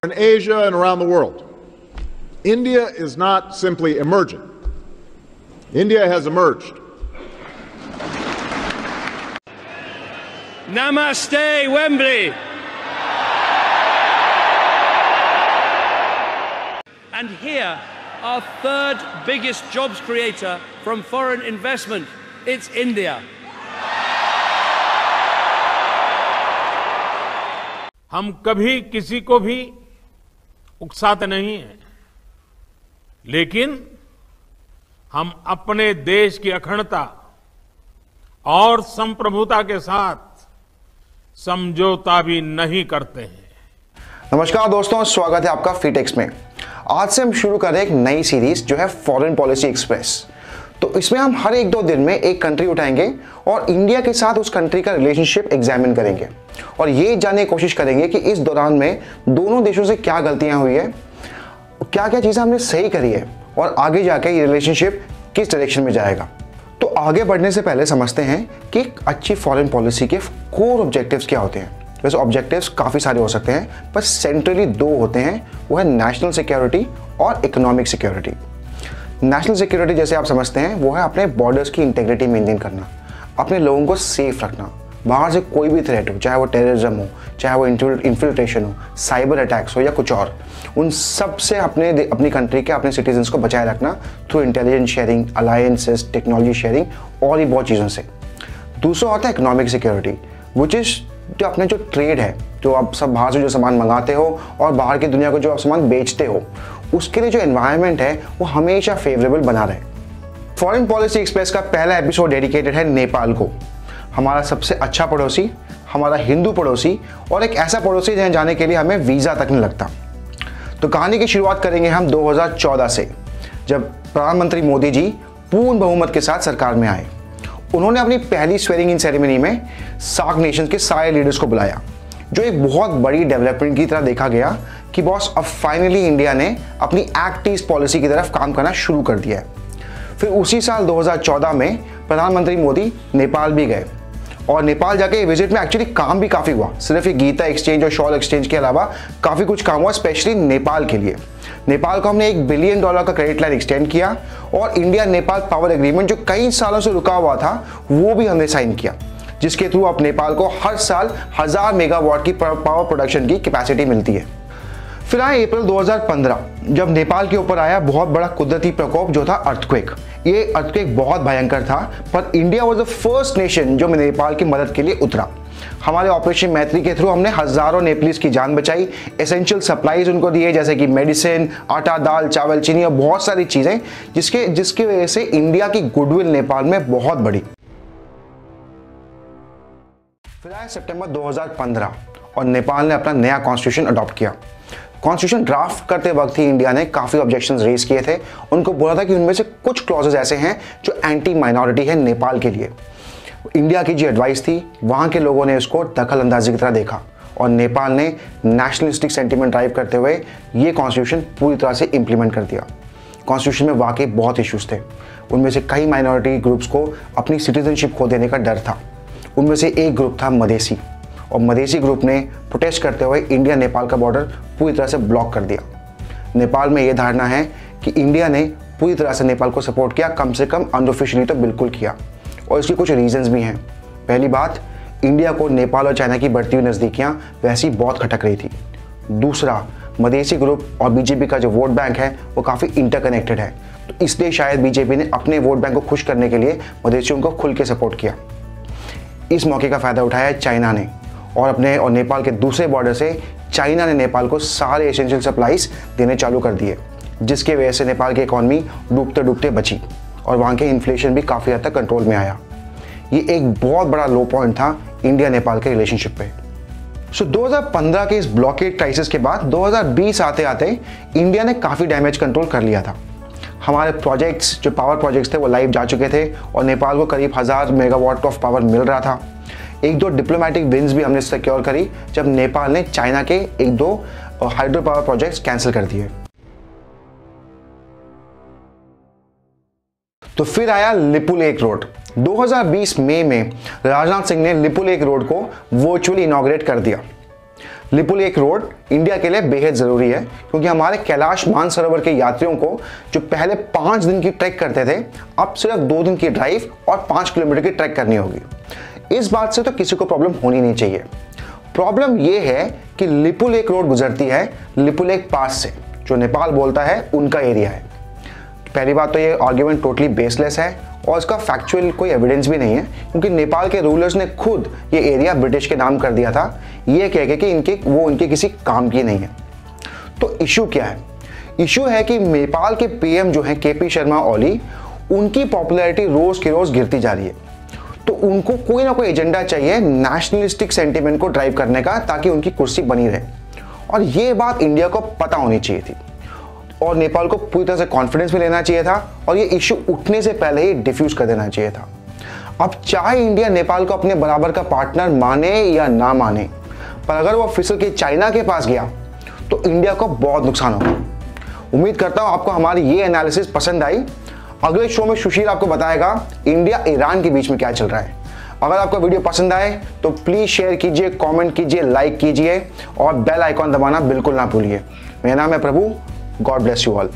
In Asia and around the world, India is not simply emerging. India has emerged. Namaste, Wembley. And here, our third biggest jobs creator from foreign investment, it's India. हम कभी किसी को भी उकसाते नहीं हैं, लेकिन हम अपने देश की अखंडता और संप्रभुता के साथ समझौता भी नहीं करते हैं। नमस्कार दोस्तों, स्वागत है आपका फिटेक्स में। आज से हम शुरू कर रहे हैं एक नई सीरीज जो है फॉरेन पॉलिसी एक्सप्रेस। तो इसमें हम हर एक दो दिन में एक कंट्री उठाएंगे और इंडिया के साथ उस कंट्री का रिलेशनशिप एग्जामिन करेंगे और ये जानने की कोशिश करेंगे कि इस दौरान में दोनों देशों से क्या गलतियां हुई है, क्या क्या चीज़ें हमने सही करी है और आगे जाके ये रिलेशनशिप किस डायरेक्शन में जाएगा। तो आगे बढ़ने से पहले समझते हैं कि एक अच्छी फॉरेन पॉलिसी के कोर ऑब्जेक्टिव्स क्या होते हैं। वैसे ऑब्जेक्टिव्स काफ़ी सारे हो सकते हैं, पर सेंट्रली दो होते हैं, वो है नेशनल सिक्योरिटी और इकोनॉमिक सिक्योरिटी। नेशनल सिक्योरिटी जैसे आप समझते हैं वो है अपने बॉर्डर्स की इंटेग्रिटी मेंटेन करना, अपने लोगों को सेफ रखना, बाहर से कोई भी थ्रेट हो, चाहे वो टेररिज्म हो, चाहे वो इन्फिल्ट्रेशन हो, साइबर अटैक्स हो या कुछ और, उन सब से अपनी कंट्री के अपने सिटीजन्स को बचाए रखना through intelligence sharing, alliances, technology sharing और भी बहुत चीज़ों से। दूसरा होता है इकोनॉमिक सिक्योरिटी, विच इज़ जो अपने जो ट्रेड है, जो आप सब बाहर से जो सामान मंगाते हो और बाहर की दुनिया को जो आप सामान बेचते हो, उसके लिए जो एनवायरनमेंट है वो हमेशा फेवरेबल बना रहे। फॉरेन पॉलिसी एक्सप्रेस का पहला एपिसोड डेडिकेटेड है नेपाल को, हमारा सबसे अच्छा पड़ोसी, हमारा हिंदू पड़ोसी और एक ऐसा पड़ोसी जहाँ जाने के लिए हमें वीज़ा तक नहीं लगता। तो कहानी की शुरुआत करेंगे हम 2014 से, जब प्रधानमंत्री मोदी जी पूर्ण बहुमत के साथ सरकार में आए। उन्होंने अपनी पहली स्वेरिंग इन सेरेमनी में सार्क नेशंस के सारे लीडर्स को बुलाया, जो एक बहुत बड़ी डेवलपमेंट की तरह देखा गया कि बॉस अब फाइनली इंडिया ने अपनी एक्ट ईस्ट पॉलिसी की तरफ काम करना शुरू कर दिया है। फिर उसी साल 2014 में प्रधानमंत्री मोदी नेपाल भी गए और नेपाल जाके विजिट में एक्चुअली काम भी काफ़ी हुआ। सिर्फ ये गीता एक्सचेंज और शॉल एक्सचेंज के अलावा काफ़ी कुछ काम हुआ, स्पेशली नेपाल के लिए। नेपाल को हमने $1 बिलियन का क्रेडिट लाइन एक्सटेंड किया और इंडिया नेपाल पावर एग्रीमेंट जो कई सालों से रुका हुआ था वो भी हमने साइन किया, जिसके थ्रू अब नेपाल को हर साल 1000 मेगावाट की पावर प्रोडक्शन की कैपेसिटी मिलती है। फिर आए अप्रैल 2015, जब नेपाल के ऊपर आया बहुत बड़ा कुदरती प्रकोप जो था अर्थक्वेक। ये अर्थक्वेक बहुत भयंकर था, पर India was the first nation जो नेपाल की मदद के लिए उतरा। हमारे ऑपरेशन मैत्री के थ्रू हमने हजारों नेपालीज की जान बचाई, एसेंशियल सप्लाईज उनको दिए जैसे कि मेडिसिन, आटा, दाल, चावल, चीनी और बहुत सारी चीजें, जिसकी वजह से इंडिया की गुडविल नेपाल में बहुत बढ़ी। फिर आया सितंबर 2015 और नेपाल ने अपना नया कॉन्स्टिट्यूशन अडॉप्ट किया। कॉन्स्टिट्यूशन ड्राफ्ट करते वक्त ही इंडिया ने काफ़ी ऑब्जेक्शंस रेज किए थे। उनको बोला था कि उनमें से कुछ क्लॉजेस ऐसे हैं जो एंटी माइनॉरिटी है नेपाल के लिए। इंडिया की जो एडवाइस थी, वहाँ के लोगों ने उसको दखल अंदाजी की तरह देखा और नेपाल ने नेशनलिस्टिक सेंटिमेंट ड्राइव करते हुए ये कॉन्स्टिट्यूशन पूरी तरह से इम्प्लीमेंट कर दिया। कॉन्स्टिट्यूशन में वाकई बहुत इश्यूज थे। उनमें से कई माइनॉरिटी ग्रुप्स को अपनी सिटीजनशिप खो देने का डर था। उनमें से एक ग्रुप था मधेसी, और मधेसी ग्रुप ने प्रोटेस्ट करते हुए इंडिया नेपाल का बॉर्डर पूरी तरह से ब्लॉक कर दिया। नेपाल में यह धारणा है कि इंडिया ने पूरी तरह से नेपाल को सपोर्ट किया, कम से कम अनऑफिशियली तो बिल्कुल किया, और इसकी कुछ रीजंस भी हैं। पहली बात, इंडिया को नेपाल और चाइना की बढ़ती हुई नज़दीकियाँ वैसी बहुत खटक रही थी। दूसरा, मधेसी ग्रुप और बीजेपी का जो वोट बैंक है वो काफ़ी इंटरकनेक्टेड है, तो इसलिए शायद बीजेपी ने अपने वोट बैंक को खुश करने के लिए मधेसियों को खुल के सपोर्ट किया। इस मौके का फ़ायदा उठाया चाइना ने और नेपाल के दूसरे बॉर्डर से चाइना ने नेपाल को सारे एसेंशियल सप्लाईज देने चालू कर दिए, जिसके वजह से नेपाल की इकॉनमी डूबते डूबते बची और वहाँ के इन्फ्लेशन भी काफ़ी हद तक कंट्रोल में आया। ये एक बहुत बड़ा लो पॉइंट था इंडिया नेपाल के रिलेशनशिप पे। 2015 के इस ब्लॉकेड क्राइसिस के बाद 2020 आते आते इंडिया ने काफ़ी डैमेज कंट्रोल कर लिया था। हमारे प्रोजेक्ट्स, जो पावर प्रोजेक्ट्स थे, वो लाइव जा चुके थे और नेपाल को करीब 1000 मेगावाट ऑफ पावर मिल रहा था। एक दो डिप्लोमेटिक विन्स भी हमने सिक्योर करी जब नेपाल ने चाइना के एक दो हाइड्रो पावर प्रोजेक्ट्स कैंसिल कर दिए। तो फिर आया लिपुलेख रोड। 2020 मई में राजनाथ सिंह ने लिपुलेख रोड को वर्चुअली इनॉग्रेट कर दिया। लिपुलेख रोड इंडिया के लिए बेहद ज़रूरी है, क्योंकि हमारे कैलाश मानसरोवर के यात्रियों को जो पहले 5 दिन की ट्रैक करते थे, अब सिर्फ 2 दिन की ड्राइव और 5 किलोमीटर की ट्रैक करनी होगी। इस बात से तो किसी को प्रॉब्लम होनी नहीं चाहिए। प्रॉब्लम यह है कि लिपुलेख रोड गुजरती है लिपुलेख पास से, जो नेपाल बोलता है उनका एरिया है। पहली बात तो ये आर्ग्यूमेंट टोटली बेसलेस है और इसका फैक्चुअल कोई एविडेंस भी नहीं है, क्योंकि नेपाल के रूलर्स ने खुद ये एरिया ब्रिटिश के नाम कर दिया था, ये कह के कि वो इनके किसी काम की नहीं है। तो इशू क्या है? इशू है कि नेपाल के पीएम जो है केपी शर्मा ओली, उनकी पॉपुलैरिटी रोज की रोज गिरती जा रही है। तो उनको कोई ना कोई एजेंडा चाहिए नेशनलिस्टिक सेंटिमेंट को ड्राइव करने का, ताकि उनकी कुर्सी बनी रहे। और ये बात इंडिया को पता होनी चाहिए थी और नेपाल को पूरी तरह से कॉन्फिडेंस में लेना चाहिए था और ये इश्यू उठने से पहले ही डिफ्यूज कर देना चाहिए था। अब चाहे इंडिया नेपाल को अपने बराबर का पार्टनर माने या ना माने, पर अगर वो फिसल के चाइना के पास गया तो इंडिया को बहुत नुकसान होगा। उम्मीद करता हूं आपको हमारी ये एनालिसिस पसंद आई। अगले शो में सुशील आपको बताएगा इंडिया ईरान के बीच में क्या चल रहा है। अगर आपको वीडियो पसंद आए तो प्लीज शेयर कीजिए, कमेंट कीजिए, लाइक कीजिए और बेल आइकॉन दबाना बिल्कुल ना भूलिए। मेरा नाम है Prabhu. God bless you all.